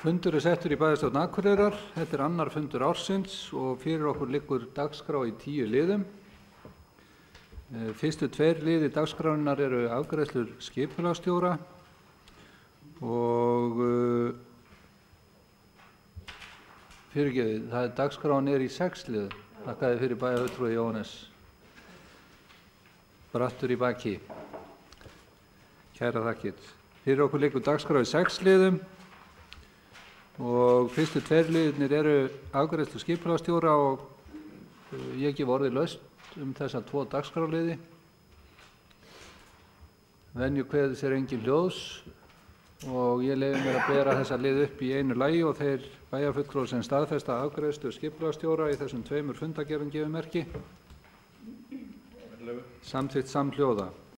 Fundur settur í bæjarstjórn Akureyrar. Þetta annar fundur ársins og fyrir okkur liggur dagskrá í 10 liðum. Fyrstu 2 liðir dagskrárinnar eru afgreiðslur skipulagsstjóra og dagskráin í 6 liðum. Þakkaði fyrir bæjarfulltrúa Jóhannes. Brattur í baki. Kærar þakkir. Fyrir okkur liggur dagskrá í 6 liðum. Og fyrstu 2 liðirnir eru afgreiðslu skipulagsstjóra og ég gef orðið laust þessa 2 dagskráliði. Venju kveður sér engin hljóðs og ég leyfi mér að bera þessa lið upp í einu lagi og þeir bæjarfulltrúar sem staðfesta afgreiðslu skipulagsstjóra í þessum 2 fundargerðum gefi merki. Samþykkt samhljóða.